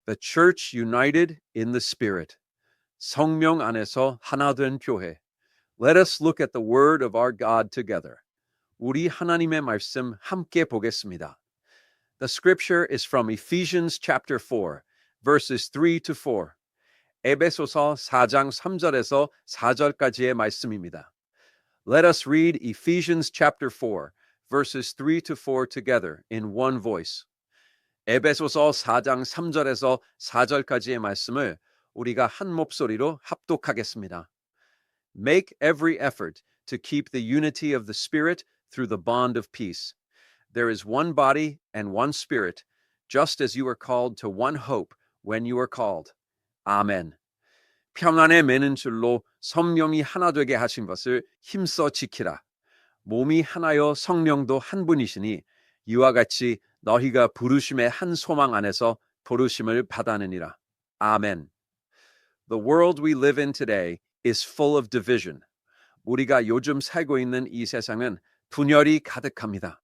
The church united in the Spirit. 성령 안에서 하나 된 교회. Let us look at the word of our God together. 우리 하나님의 말씀 함께 보겠습니다. The scripture is from Ephesians chapter 4, verses 3 to 4. 에베소서 4장 3절에서 4절까지의 말씀입니다. Let us read Ephesians chapter 4, verses 3 to 4 together in one voice. 에베소서 4장 3절에서 4절까지의 말씀을 우리가 한 목소리로 합독하겠습니다. Make every effort to keep the unity of the Spirit through the bond of peace. There is one body and one Spirit, just as you are called to one hope when you are called. 아멘. 평안에 매는 줄로 성령이 하나 되게 하신 것을 힘써 지키라. 몸이 하나여 성령도 한 분이시니 이와 같이 너희가 부르심의 한 소망 안에서 부르심을 받아느니라. 아멘. The world we live in today is full of division. 우리가 요즘 살고 있는 이 세상은 분열이 가득합니다.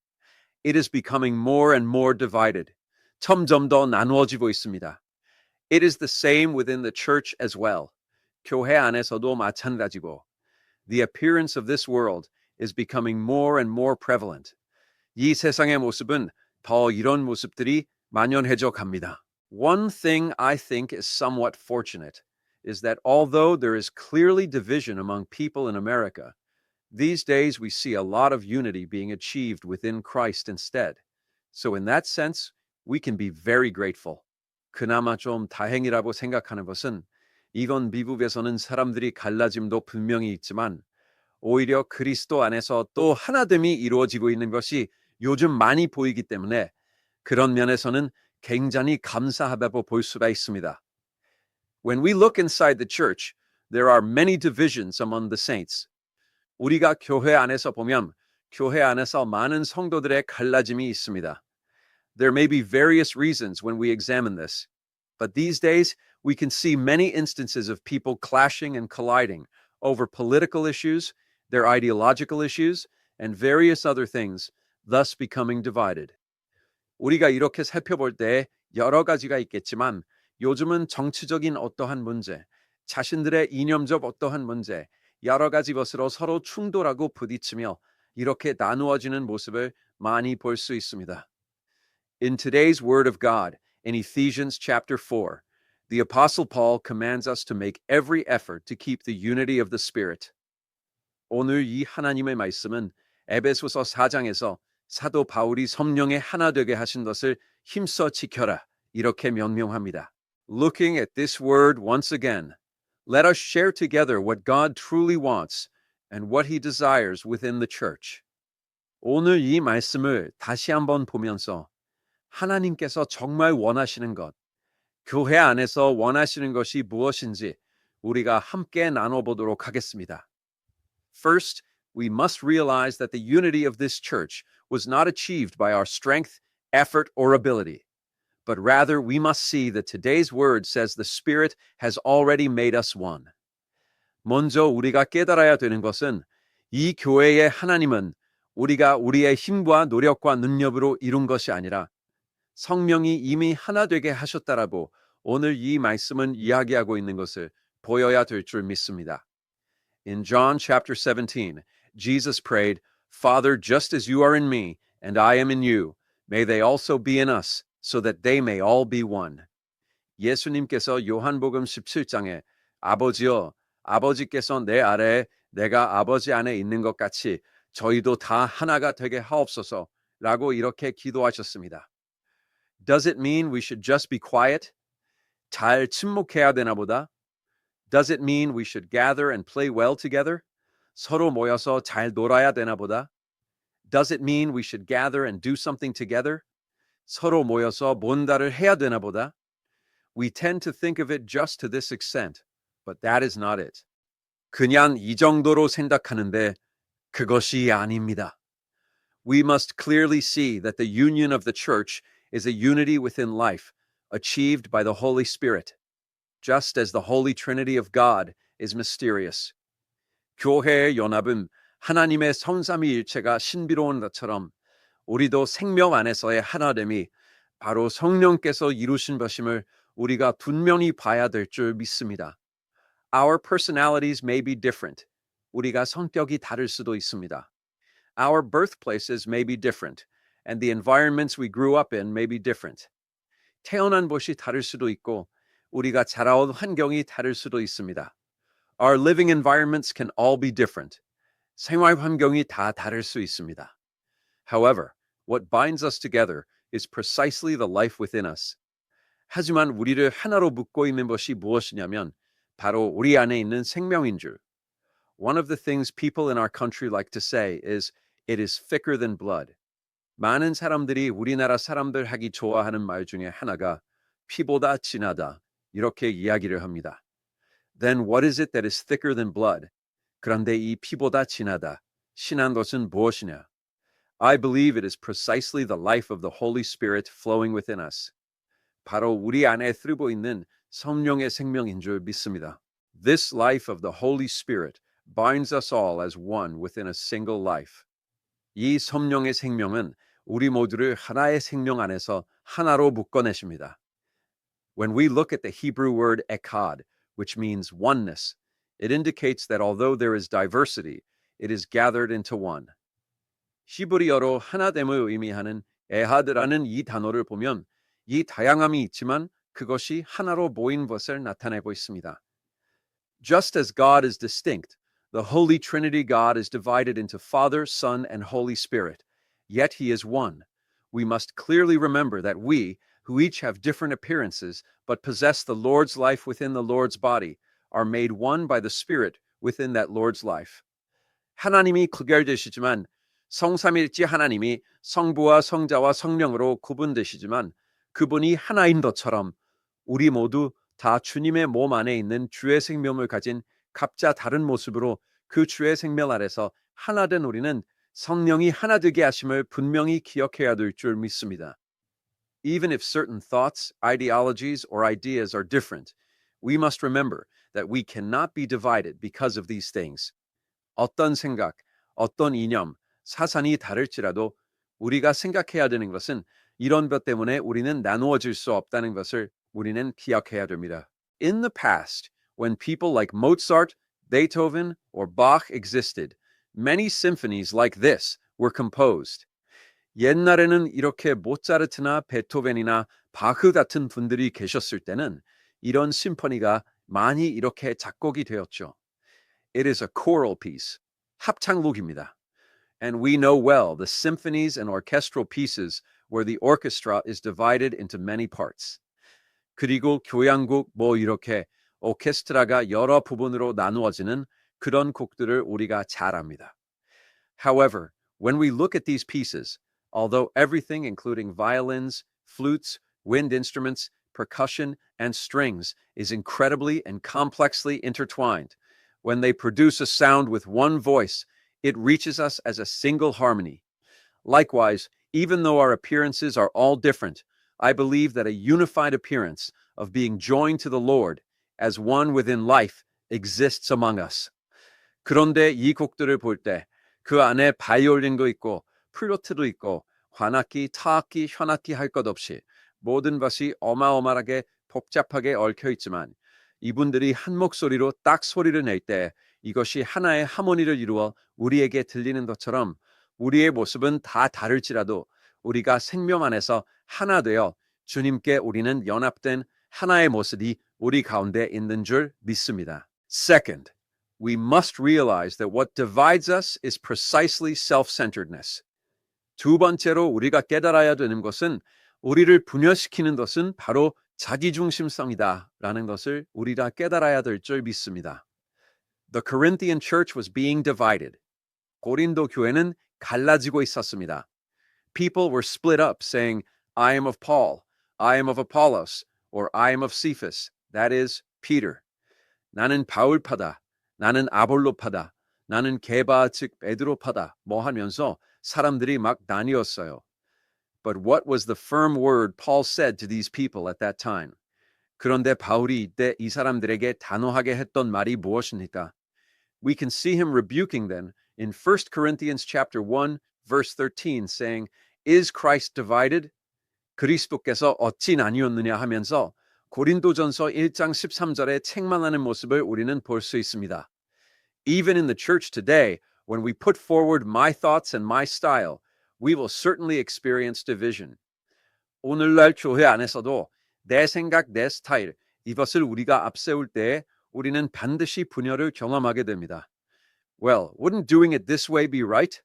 It is becoming more and more divided. 점점 더 나누어지고 있습니다. It is the same within the church as well. 교회 안에서도 마찬가지고. The appearance of this world is becoming more and more prevalent. 이 세상의 모습은 더 이런 모습들이 만연해져 갑니다. One thing I think is somewhat fortunate is that although there is clearly division among people in America, these days we see a lot of unity being achieved within Christ instead. So in that sense, we can be very grateful. 그나마 좀 다행이라고 생각하는 것은 이건 미국에서는 사람들이 갈라짐도 분명히 있지만 오히려 그리스도 안에서 또 하나됨이 이루어지고 있는 것이 요즘 많이 보이기 때문에 그런 면에서는 굉장히 감사하다고 볼 수가 있습니다. When we look inside the church, there are many divisions among the saints. 우리가 교회 안에서 보면 교회 안에서 많은 성도들의 갈라짐이 있습니다. There may be various reasons when we examine this, but these days we can see many instances of people clashing and colliding over political issues, their ideological issues, and various other things, thus becoming divided. 우리가 이렇게 살펴볼 때 여러 가지가 있겠지만 요즘은 정치적인 어떠한 문제, 자신들의 이념적 어떠한 문제, 여러 가지 것으로 서로 충돌하고 부딪히며 이렇게 나누어지는 모습을 많이 볼 수 있습니다. In today's Word of God, in Ephesians chapter 4, the Apostle Paul commands us to make every effort to keep the unity of the Spirit. 오늘 이 하나님의 말씀은 에베소서 4장에서 사도 바울이 성령의 하나 되게 하신 것을 힘써 지켜라 이렇게 명령합니다. Looking at this word once again, let us share together what God truly wants and what he desires within the church. 오늘 이 말씀을 다시 한번 보면서 하나님께서 정말 원하시는 것, 교회 안에서 원하시는 것이 무엇인지 우리가 함께 나눠보도록 하겠습니다. First, we must realize that the unity of this church was not achieved by our strength, effort, or ability. But rather, we must see that today's word says the Spirit has already made us one. 먼저 우리가 깨달아야 되는 것은 이 교회의 하나님은 우리가 우리의 힘과 노력과 능력으로 이룬 것이 아니라 성령이 이미 하나 되게 하셨다라고 오늘 이 말씀은 이야기하고 있는 것을 보여야 될 줄 믿습니다. In John chapter 17, Jesus prayed, Father, just as you are in me, and I am in you, may they also be in us, so that they may all be one. 예수님께서 요한복음 17장에 아버지여, 아버지께서 내 아래에 내가 아버지 안에 있는 것 같이 저희도 다 하나가 되게 하옵소서 라고 이렇게 기도하셨습니다. Does it mean we should just be quiet? 잘 침묵해야 되나 보다? Does it mean we should gather and play well together? 서로 모여서 잘 놀아야 되나 보다? Does it mean we should gather and do something together? 서로 모여서 뭔가를 해야 되나 보다? We tend to think of it just to this extent, but that is not it. 그냥 이 정도로 생각하는데 그것이 아닙니다. We must clearly see that the union of the church is a unity within life, achieved by the Holy Spirit, just as the Holy Trinity of God is mysterious. 교회의 연합은 하나님의 성삼위일체가 신비로운 것처럼 우리도 생명 안에서의 하나됨이 바로 성령께서 이루신 것임을 우리가 분명히 봐야 될 줄 믿습니다. Our personalities may be different. 우리가 성격이 다를 수도 있습니다. Our birthplaces may be different, and the environments we grew up in may be different. 태어난 곳이 다를 수도 있고, 우리가 자라온 환경이 다를 수도 있습니다. Our living environments can all be different. 생활 환경이 다 다를 수 있습니다. However, what binds us together is precisely the life within us. 하지만 우리를 하나로 묶고 있는 것이 무엇이냐면 바로 우리 안에 있는 생명인 줄. One of the things people in our country like to say is, it is thicker than blood. 많은 사람들이 우리나라 사람들 하기 좋아하는 말 중에 하나가 피보다 진하다 이렇게 이야기를 합니다. Then what is it that is thicker than blood? 그런데 이 피보다 진하다, 신한 것은 무엇이냐? I believe it is precisely the life of the Holy Spirit flowing within us. 바로 우리 안에 흐르고 있는 성령의 생명인 줄 믿습니다. This life of the Holy Spirit binds us all as one within a single life. 이 성령의 생명은 우리 모두를 하나의 생명 안에서 하나로 묶어내십니다. When we look at the Hebrew word echad, which means oneness, it indicates that although there is diversity, it is gathered into one. 히브리어로 하나됨을 의미하는 에하드라는 이 단어를 보면 이 다양함이 있지만 그것이 하나로 모인 것을 나타내고 있습니다. Just as God is distinct, the Holy Trinity God is divided into Father, Son, and Holy Spirit, yet He is one. We must clearly remember that we, who each have different appearances but possess the Lord's life within the Lord's body, are made one by the Spirit within that Lord's life. 하나님이 구별되시지만 성삼일체 하나님이 성부와 성자와 성령으로 구분되시지만 그분이 하나인 것처럼 우리 모두 다 주님의 몸 안에 있는 주의 생명을 가진 각자 다른 모습으로 그 주의 생명 아래서 하나된 우리는 성령이 하나 되게 하심을 분명히 기억해야 될 줄 믿습니다. Even if certain thoughts, ideologies, or ideas are different, we must remember that we cannot be divided because of these things. 어떤 생각, 어떤 이념, 사상이 다를지라도 우리가 생각해야 되는 것은 이런 것 때문에 우리는 나누어질 수 없다는 것을 우리는 기억해야 됩니다. In the past, when people like Mozart, Beethoven, or Bach existed, many symphonies like this were composed. 옛날에는 이렇게 모차르트나 베토벤이나 바흐 같은 분들이 계셨을 때는 이런 심포니가 많이 이렇게 작곡이 되었죠. It is a choral piece, 합창곡입니다. And we know well the symphonies and orchestral pieces where the orchestra is divided into many parts. 그리고 교향곡 이렇게 오케스트라가 여러 부분으로 나누어지는 그런 곡들을 우리가 잘 압니다. However, when we look at these pieces, although everything including violins, flutes, wind instruments, percussion, and strings is incredibly and complexly intertwined, when they produce a sound with one voice, it reaches us as a single harmony. Likewise, even though our appearances are all different, I believe that a unified appearance of being joined to the Lord as one within life exists among us. 그런데 이 곡들을 볼 때 그 안에 바이올린도 있고 플루트도 있고 관악기, 타악기, 현악기 할 것 없이 모든 것이 어마어마하게 복잡하게 얽혀 있지만 이분들이 한 목소리로 딱 소리를 낼 때 이것이 하나의 하모니를 이루어 우리에게 들리는 것처럼 우리의 모습은 다 다를지라도 우리가 생명 안에서 하나 되어 주님께 우리는 연합된 하나의 모습이 우리 가운데 있는 줄 믿습니다. Second, we must realize that what divides us is precisely self-centeredness. 두 번째로 우리가 깨달아야 되는 것은 우리를 분열시키는 것은 바로 자기중심성이다라는 것을 우리가 깨달아야 될 줄 믿습니다. The Corinthian church was being divided. 고린도 교회는 갈라지고 있었습니다. People were split up saying, I am of Paul, I am of Apollos, or I am of Cephas, that is, Peter. 나는 바울파다, 나는 아볼로파다, 나는 게바 즉 베드로파다 하면서 사람들이 막 나뉘었어요. But what was the firm word Paul said to these people at that time? 그런데 바울이 이때 이 사람들에게 단호하게 했던 말이 무엇입니까? We can see him rebuking them in 1 Corinthians chapter 1, verse 13, saying, Is Christ divided? 그리스도께서 어찌 나뉘었느냐 하면서 고린도전서 1장 13절의 책망하는 모습을 우리는 볼 수 있습니다. Even in the church today, when we put forward my thoughts and my style, we will certainly experience division. 오늘날 교회 안에서도 내 생각, 내 스타일, 이것을 우리가 앞세울 때 우리는 반드시 분열을 경험하게 됩니다. Well, wouldn't doing it this way be right?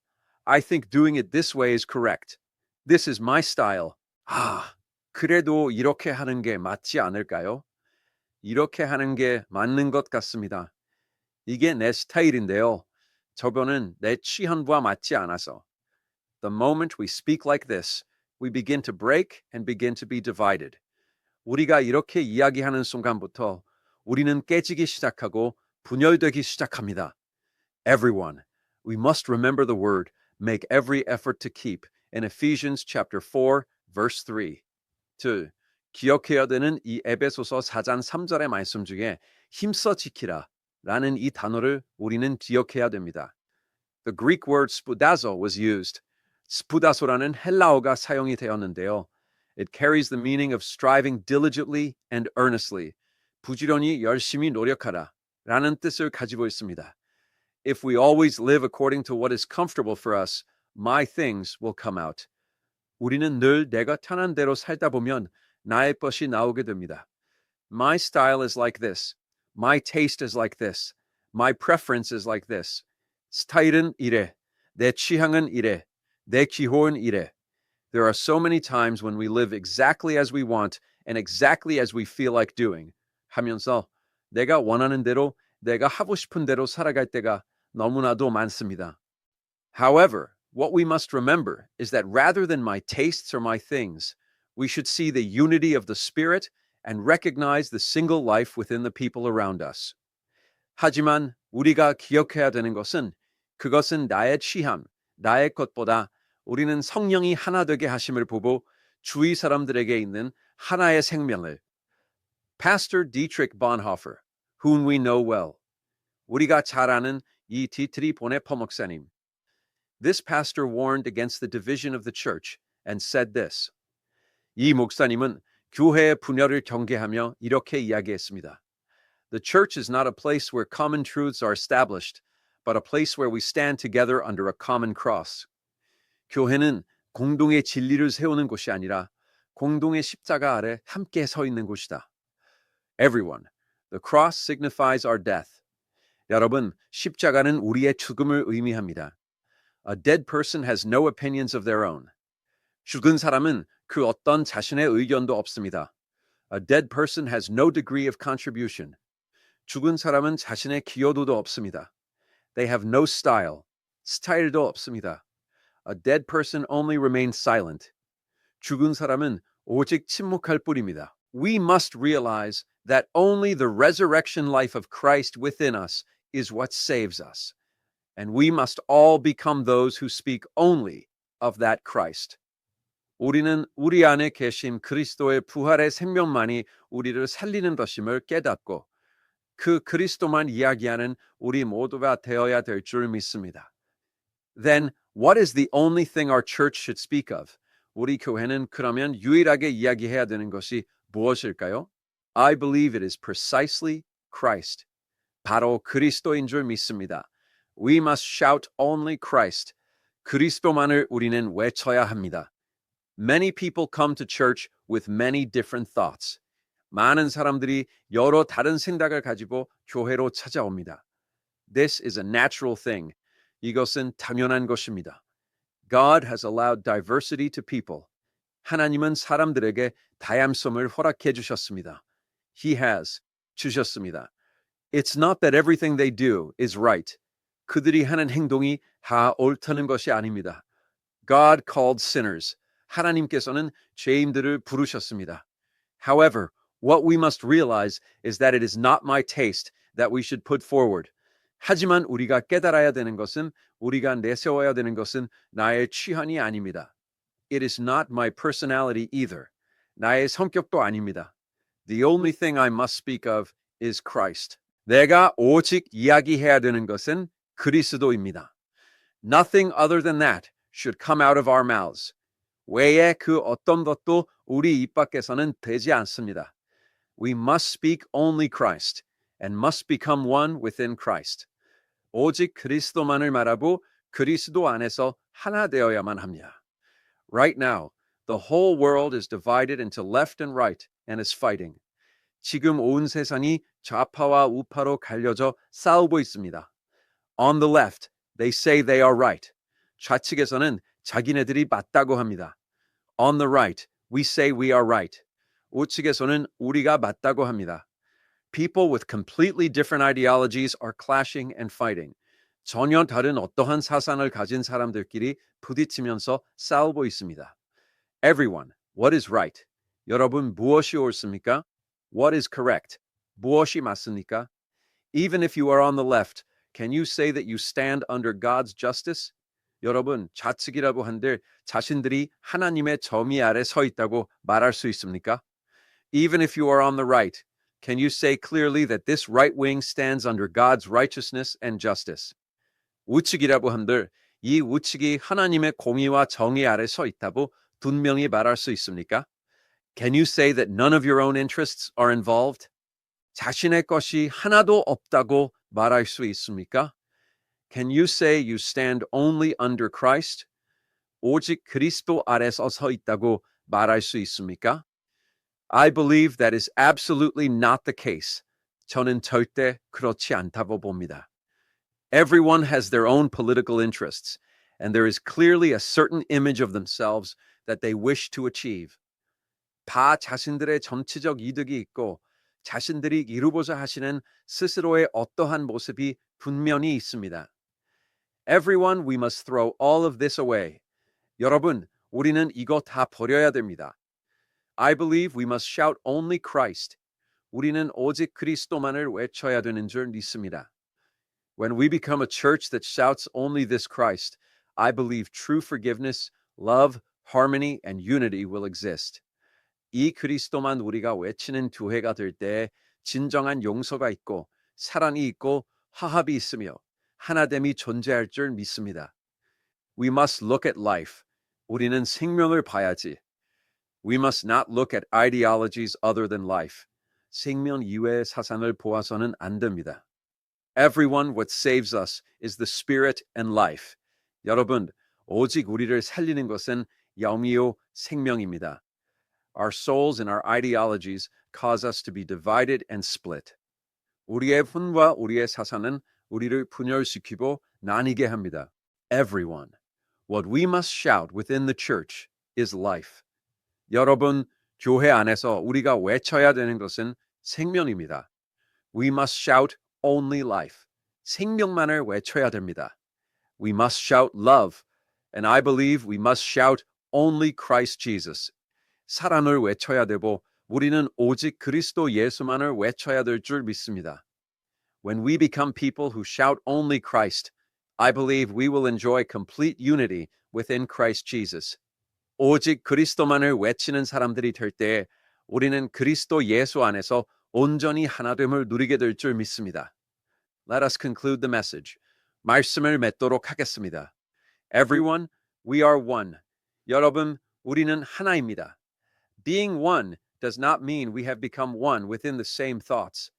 I think doing it this way is correct. This is my style. 그래도 이렇게 하는 게 맞지 않을까요? 이렇게 하는 게 맞는 것 같습니다. 이게 내 스타일인데요. 저거는 내 취향과 맞지 않아서. The moment we speak like this, we begin to break and begin to be divided. 우리가 이렇게 이야기하는 순간부터 우리는 깨지기 시작하고 분열되기 시작합니다. Everyone, we must remember the word, make every effort to keep, in Ephesians chapter 4, verse 3. 2. 기억해야 되는 이 에베소서 4장 3절의 말씀 중에 힘써 지키라 라는 이 단어를 우리는 기억해야 됩니다. The Greek word spoudazo was used. 스푸다소라는 헬라어가 사용이 되었는데요. It carries the meaning of striving diligently and earnestly. 부지런히 열심히 노력하라 라는 뜻을 가지고 있습니다. If we always live according to what is comfortable for us, my things will come out. 우리는 늘 내가 편한 대로 살다 보면 나의 것이 나오게 됩니다. My style is like this. My taste is like this. My preference is like this. 스타일은 이래. 내 취향은 이래. 내 기호는 이래. There are so many times when we live exactly as we want and exactly as we feel like doing. 하면서 내가 원하는 대로, 내가 하고 싶은 대로 살아갈 때가 너무나도 많습니다. However, what we must remember is that rather than my tastes or my things, we should see the unity of the Spirit and recognize the single life within the people around us. 하지만 우리가 기억해야 되는 것은 그것은 나의 취향, 나의 것보다 우리는 성령이 하나 되게 하심을 보고 주위 사람들에게 있는 하나의 생명을 Pastor Dietrich Bonhoeffer, whom we know well. 우리가 잘 아는 이 디트리 보네퍼 목사님. This pastor warned against the division of the church and said this. 이 목사님은 교회의 분열을 경계하며 이렇게 이야기했습니다. The church is not a place where common truths are established, but a place where we stand together under a common cross. 교회는 공동의 진리를 세우는 곳이 아니라 공동의 십자가 아래 함께 서 있는 곳이다. Everyone, the cross signifies our death. 여러분, 십자가는 우리의 죽음을 의미합니다. A dead person has no opinions of their own. 죽은 사람은 그 어떤 자신의 의견도 없습니다. A dead person has no degree of contribution. 죽은 사람은 자신의 기여도도 없습니다. They have no style. 스타일도 없습니다. A dead person only remains silent. 죽은 사람은 오직 침묵할 뿐입니다. We must realize that only the resurrection life of Christ within us is what saves us. And we must all become those who speak only of that Christ. 우리는 우리 안에 계신 그리스도의 부활의 생명만이 우리를 살리는 것임을 깨닫고 그 그리스도만 이야기하는 우리 모두가 되어야 될 줄 믿습니다. Then what is the only thing our church should speak of? 우리 교회는 그러면 유일하게 이야기해야 되는 것이 무엇일까요? I believe it is precisely Christ. 바로 그리스도인 줄 믿습니다. We must shout only Christ. 그리스도만을 우리는 외쳐야 합니다. Many people come to church with many different thoughts. 많은 사람들이 여러 다른 생각을 가지고 교회로 찾아옵니다. This is a natural thing. 이것은 당연한 것입니다. God has allowed diversity to people. 하나님은 사람들에게 다양성을 허락해 주셨습니다. He has 주셨습니다. It's not that everything they do is right. 그들이 하는 행동이 다 옳다는 것이 아닙니다. God called sinners. 하나님께서는 죄인들을 부르셨습니다. However, what we must realize is that it is not my taste that we should put forward. 하지만 우리가 깨달아야 되는 것은 우리가 내세워야 되는 것은 나의 취향이 아닙니다. It is not my personality either. 나의 성격도 아닙니다. The only thing I must speak of is Christ. 내가 오직 이야기해야 되는 것은 그리스도입니다. Nothing other than that should come out of our mouths. 외에 그 어떤 것도 우리 입 밖에서는 되지 않습니다. We must speak only Christ and must become one within Christ. 오직 그리스도만을 말하고 그리스도 안에서 하나 되어야만 합니다. Right now, the whole world is divided into left and right and is fighting. 지금 온 세상이 좌파와 우파로 갈려져 싸우고 있습니다. On the left, they say they are right. 좌측에서는 자기네들이 맞다고 합니다. On the right, we say we are right. 우측에서는 우리가 맞다고 합니다. People with completely different ideologies are clashing and fighting. 전혀 다른 어떠한 사상을 가진 사람들끼리 부딪히면서 싸우고 있습니다. Everyone, what is right? 여러분, 무엇이 옳습니까? What is correct? 무엇이 맞습니까? Even if you are on the left, can you say that you stand under God's justice? 여러분, 좌측이라고 한들 자신들이 하나님의 정의 아래 서 있다고 말할 수 있습니까? Even if you are on the right, can you say clearly that this right wing stands under God's righteousness and justice? 우측이라고 한들 이 우측이 하나님의 공의와 정의 아래 서 있다고 분명히 말할 수 있습니까? Can you say that none of your own interests are involved? 자신의 것이 하나도 없다고 말할 수 있습니까? Can you say you stand only under Christ? 오직 그리스도 아래서 서 있다고 말할 수 있습니까? I believe that is absolutely not the case. 저는 절대 그렇지 않다고 봅니다. Everyone has their own political interests, and there is clearly a certain image of themselves that they wish to achieve. 다 자신들의 정치적 이득이 있고 자신들이 이루고자 하시는 스스로의 어떠한 모습이 분명히 있습니다. Everyone, we must throw all of this away. 여러분, 우리는 이거 다 버려야 됩니다. I believe we must shout only Christ. 우리는 오직 그리스도만을 외쳐야 되는 줄 믿습니다. When we become a church that shouts only this Christ, I believe true forgiveness, love, harmony, and unity will exist. 이 그리스도만 우리가 외치는 교회가 될 때 진정한 용서가 있고 사랑이 있고 화합이 있으며 하나됨이 존재할 줄 믿습니다. We must look at life. 우리는 생명을 봐야지. We must not look at ideologies other than life. 생명 이외의 사상을 보아서는 안 됩니다. Everyone, what saves us is the spirit and life. 여러분, 오직 우리를 살리는 것은 영이요 생명입니다. Our souls and our ideologies cause us to be divided and split. 우리의 혼과 우리의 사상은 우리를 분열시키고 나뉘게 합니다. Everyone, what we must shout within the church is life. 여러분, 교회 안에서 우리가 외쳐야 되는 것은 생명입니다. We must shout only life. 생명만을 외쳐야 됩니다. We must shout love, and I believe we must shout only Christ Jesus. 사랑을 외쳐야 되고 우리는 오직 그리스도 예수만을 외쳐야 될 줄 믿습니다. When we become people who shout only Christ, I believe we will enjoy complete unity within Christ Jesus. 오직 그리스도만을 외치는 사람들이 될 때 우리는 그리스도 예수 안에서 온전히 하나됨을 누리게 될 줄 믿습니다. Let us conclude the message. 말씀을 맺도록 하겠습니다. Everyone, we are one. 여러분, 우리는 하나입니다. Being one does not mean we have become one within the same thoughts.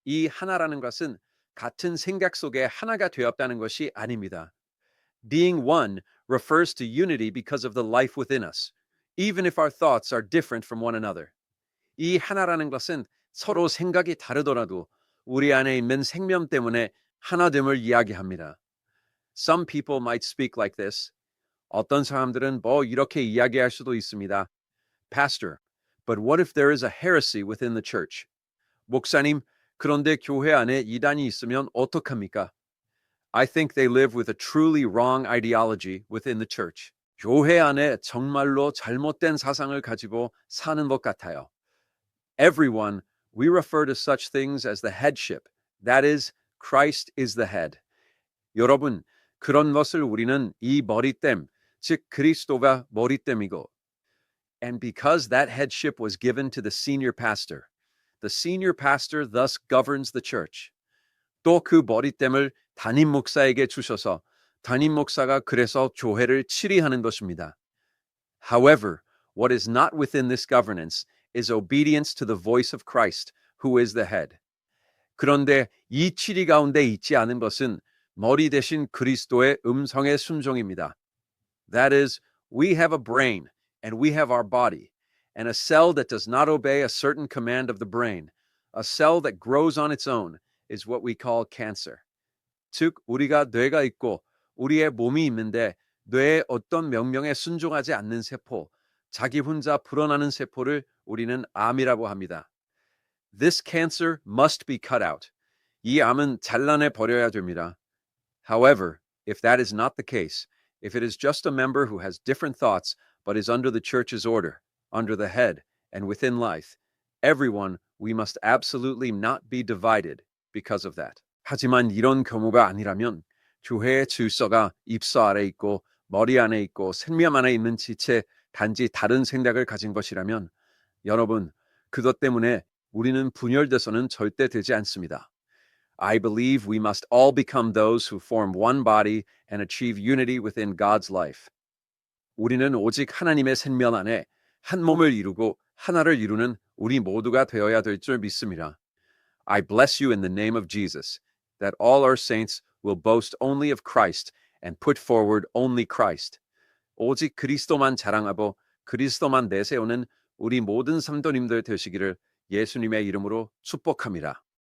이 하나라는 것은 같은 생각 속에 하나가 되었다는 것이 아닙니다. Being one refers to unity because of the life within us, even if our thoughts are different from one another. 이 하나라는 것은 서로 생각이 다르더라도 우리 안에 있는 생명 때문에 하나됨을 이야기합니다. Some people might speak like this. 어떤 사람들은 이렇게 이야기할 수도 있습니다. Pastor, but what if there is a heresy within the church? 목사님, 그런데 교회 안에 이단이 있으면 어떡합니까? I think they live with a truly wrong ideology within the church. 교회 안에 정말로 잘못된 사상을 가지고 사는 것 같아요. Everyone, we refer to such things as the headship. That is, Christ is the head. 여러분, 그런 것을 우리는 이 머리땜, 즉 그리스도가 머리땜이고, and because that headship was given to the senior pastor thus governs the church. 또 그 머리땜을 담임 목사에게 주셔서 담임 목사가 그래서 교회를 치리하는 것입니다. However, what is not within this governance is obedience to the voice of Christ, who is the head. 그런데 이 7위 가운데 있지 않은 것은 머리 대신 그리스도의 음성의 순종입니다. That is, we have a brain and we have our body, and a cell that does not obey a certain command of the brain, a cell that grows on its own, is what we call cancer. 즉, 우리가 뇌가 있고 우리의 몸이 있는데 뇌의 어떤 명령에 순종하지 않는 세포, 자기 혼자 불어나는 세포를 우리는 암이라고 합니다. This cancer must be cut out. 이 암은 잘라내 버려야 됩니다. However, if that is not the case, if it is just a member who has different thoughts but is under the church's order, under the head, and within life, everyone, we must absolutely not be divided because of that. 하지만 이런 경우가 아니라면 교회의 질서가 입서 아래 있고 머리 안에 있고 생명 안에 있는 지체 단지 다른 생각을 가진 것이라면 여러분, 그것 때문에 우리는 분열돼서는 절대 되지 않습니다. I believe we must all become those who form one body and achieve unity within God's life. 우리는 오직 하나님의 생명 안에 한 몸을 이루고 하나를 이루는 우리 모두가 되어야 될 줄 믿습니다. I bless you in the name of Jesus, that all our saints will boast only of Christ and put forward only Christ. 오직 그리스도만 자랑하고 그리스도만 내세우는 우리 모든 성도님들 되시기를 예수님의 이름으로 축복합니다.